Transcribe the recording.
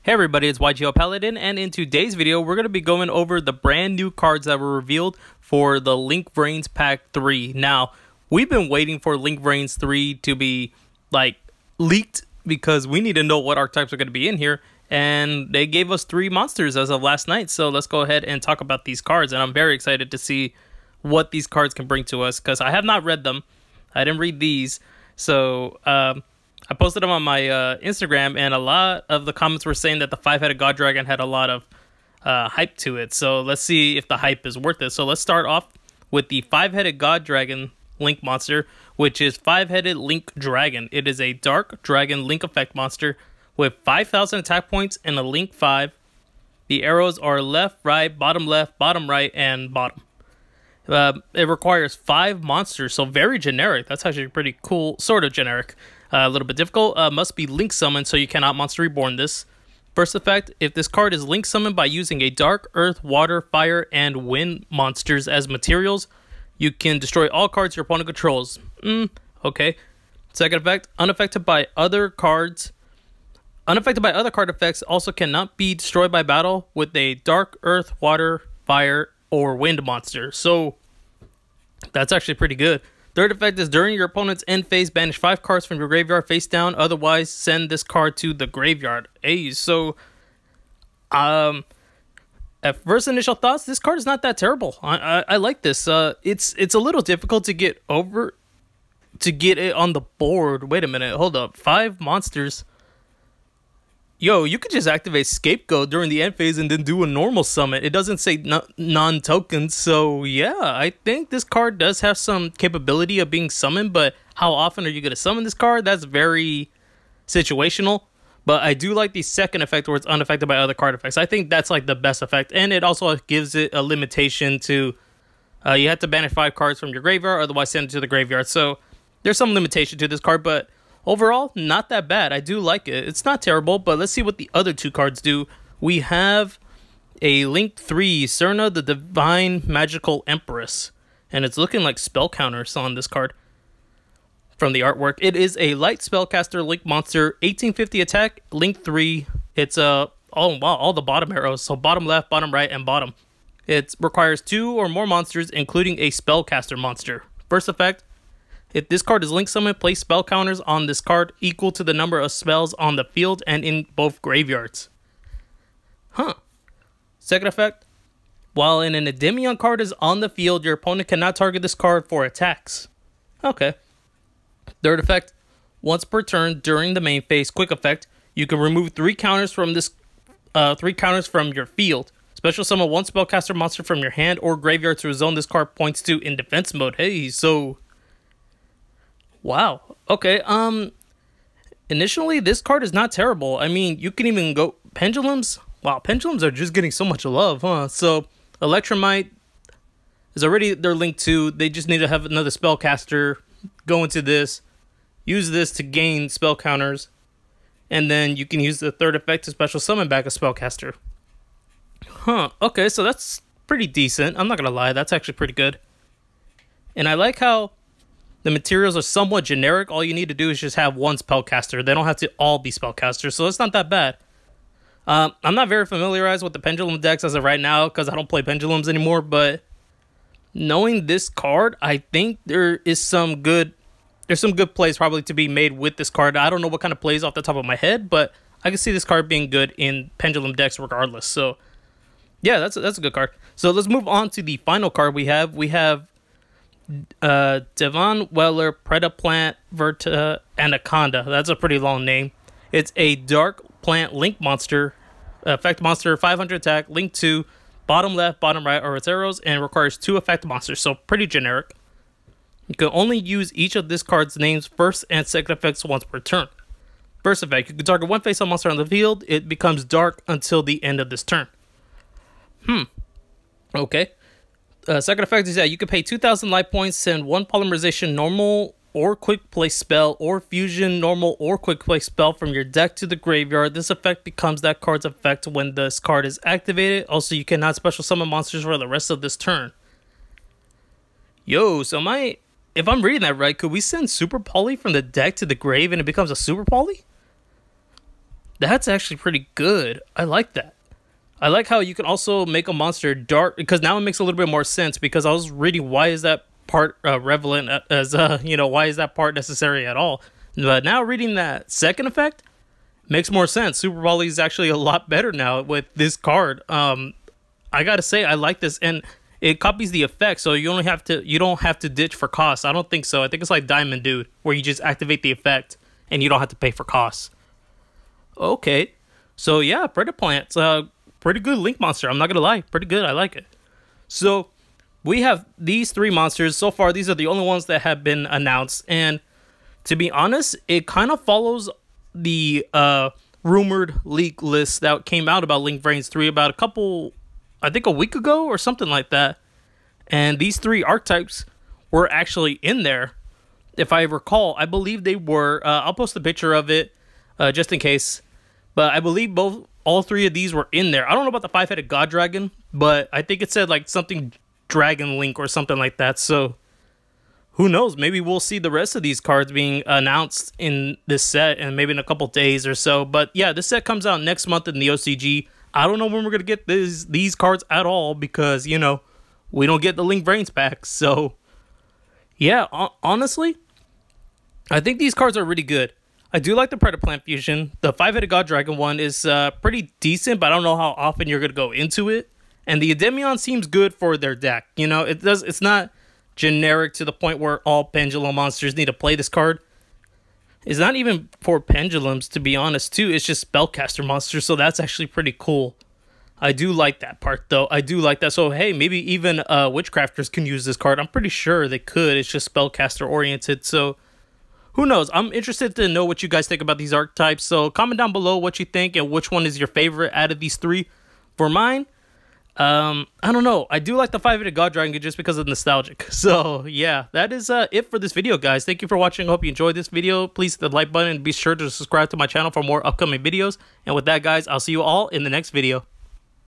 Hey everybody, it's YGO Paladin, and in today's video, we're going to be going over the brand new cards that were revealed for the LINK VRAINS Pack 3. Now, we've been waiting for LINK VRAINS 3 to be, leaked because we need to know what archetypes are going to be in here, and they gave us 3 monsters as of last night, so let's go ahead and talk about these cards, and I'm very excited to see what these cards can bring to us, because I have not read them. I didn't read these, so, I posted them on my Instagram, and a lot of the comments were saying that the Fiveheaded God Dragon had a lot of hype to it. So let's see if the hype is worth it. So let's start off with the Fiveheaded God Dragon Link monster, which is Fiveheaded Link Dragon. It is a Dark Dragon Link effect monster with 5,000 attack points and a Link 5. The arrows are left, right, bottom, right, and bottom. It requires 5 monsters, so very generic. That's actually pretty cool, sort of generic. A little bit difficult. Must be link summoned, so you cannot monster reborn this. First effect, if this card is link summoned by using a dark, earth, water, fire, and wind monsters as materials, you can destroy all cards your opponent controls. Okay. Second effect, unaffected by other cards. Unaffected by other card effects, also cannot be destroyed by battle with a dark, earth, water, fire, or wind monster. So, that's actually pretty good. Third effect is during your opponent's end phase, banish 5 cards from your graveyard face down. Otherwise, send this card to the graveyard. Hey, so, at first initial thoughts, this card is not that terrible. I like this. It's a little difficult to get it on the board. Wait a minute, hold up. 5 monsters. Yo, you could just activate Scapegoat during the end phase and then do a normal summon. It doesn't say non-tokens, so yeah, I think this card does have some capability of being summoned, but how often are you going to summon this card? That's very situational, but I do like the second effect where it's unaffected by other card effects. I think that's like the best effect, and it also gives it a limitation to, you have to banish 5 cards from your graveyard, otherwise send it to the graveyard, so there's some limitation to this card, but overall, not that bad. I do like it. It's not terrible, but let's see what the other 2 cards do. We have a Link 3, Serna the Divine Magical Empress. And it's looking like spell counters on this card from the artwork. It is a light spellcaster Link monster, 1850 attack, Link 3. It's oh wow, all the bottom arrows. So bottom left, bottom right, and bottom. It requires 2 or more monsters, including a spellcaster monster. First effect, if this card is link summoned, place spell counters on this card equal to the number of spells on the field and in both graveyards. Second effect, while an Endymion card is on the field, your opponent cannot target this card for attacks. Okay. Third effect, once per turn during the main phase, quick effect, you can remove 3 counters from this 3 counters from your field. Special summon 1 spellcaster monster from your hand or graveyard to a zone this card points to in defense mode. Hey, so wow. Okay. Initially, this card is not terrible. I mean, you can even go pendulums. Wow, pendulums are just getting so much love, huh? So, Electromite is already their link 2. They just need to have another spellcaster go into this, use this to gain spell counters, and then you can use the third effect to special summon back a spellcaster. Okay, so that's pretty decent. I'm not gonna lie, that's actually pretty good. And I like how the materials are somewhat generic. All you need to do is just have 1 spellcaster. They don't have to all be spellcasters, so it's not that bad. I'm not very familiarized with the pendulum decks as of right now because I don't play pendulums anymore, but knowing this card, I think there's some good plays probably to be made with this card. I don't know what kind of plays off the top of my head, but I can see this card being good in pendulum decks regardless. So yeah, that's a good card. So let's move on to the final card we have. We have Devon Weller, Predaplant, Verta, Anaconda. That's a pretty long name. It's a dark plant link monster, effect monster, 500 attack, link 2, bottom left, bottom right are its arrows, and requires 2 effect monsters, so pretty generic. You can only use each of this card's names first and second effects once per turn. First effect, you can target 1 face-up monster on the field. It becomes dark until the end of this turn. Okay. Second effect is that you can pay 2,000 life points, send 1 polymerization normal or quick play spell or fusion normal or quick play spell from your deck to the graveyard. This effect becomes that card's effect when this card is activated. Also, you cannot special summon monsters for the rest of this turn. Yo, so if I'm reading that right, could we send Super Poly from the deck to the grave and it becomes a Super Poly? That's actually pretty good. I like that. I like how you can also make a monster dark, because now it makes a little bit more sense, because I was reading why is that part relevant as why is that part necessary at all. But now reading that second effect makes more sense. Super Volley is actually a lot better now with this card. I gotta say, I like this, and it copies the effect, so you don't have to ditch for costs. I don't think so. I think it's like Diamond Dude, where you just activate the effect and you don't have to pay for costs. Okay, so yeah, Predator Plant's pretty good Link monster. I'm not gonna lie, pretty good. I like it. So we have these 3 monsters so far. These are the only ones that have been announced, and to be honest, it kind of follows the rumored leak list that came out about Link VRAINS 3 about a week ago or something like that. And these 3 archetypes were actually in there, if I recall. I believe they were. I'll post a picture of it just in case. But I believe all 3 of these were in there. I don't know about the Fiveheaded God Dragon, but I think it said like something Dragon Link or something like that. So who knows? Maybe we'll see the rest of these cards being announced in this set, and maybe in a couple days or so. But yeah, this set comes out next month in the OCG. I don't know when we're gonna get these cards at all, because we don't get the Link VRAINS pack. So yeah, honestly, I think these cards are really good. I do like the Predator Plant fusion. The Fiveheaded God Dragon one is pretty decent, but I don't know how often you're gonna go into it. And the Endymion seems good for their deck. It's not generic to the point where all pendulum monsters need to play this card. It's not even for pendulums, to be honest, too. It's just spellcaster monsters, so that's actually pretty cool. I do like that part, though. I do like that. So, hey, maybe even witchcrafters can use this card. I'm pretty sure they could. It's just spellcaster oriented, so who knows? I'm interested to know what you guys think about these archetypes. So comment down below what you think and which one is your favorite out of these 3. For mine, I don't know. I do like the Fiveheaded God Dragon just because of nostalgic. So yeah, that is it for this video, guys. Thank you for watching. I hope you enjoyed this video. Please hit the like button and be sure to subscribe to my channel for more upcoming videos. And with that, guys, I'll see you all in the next video.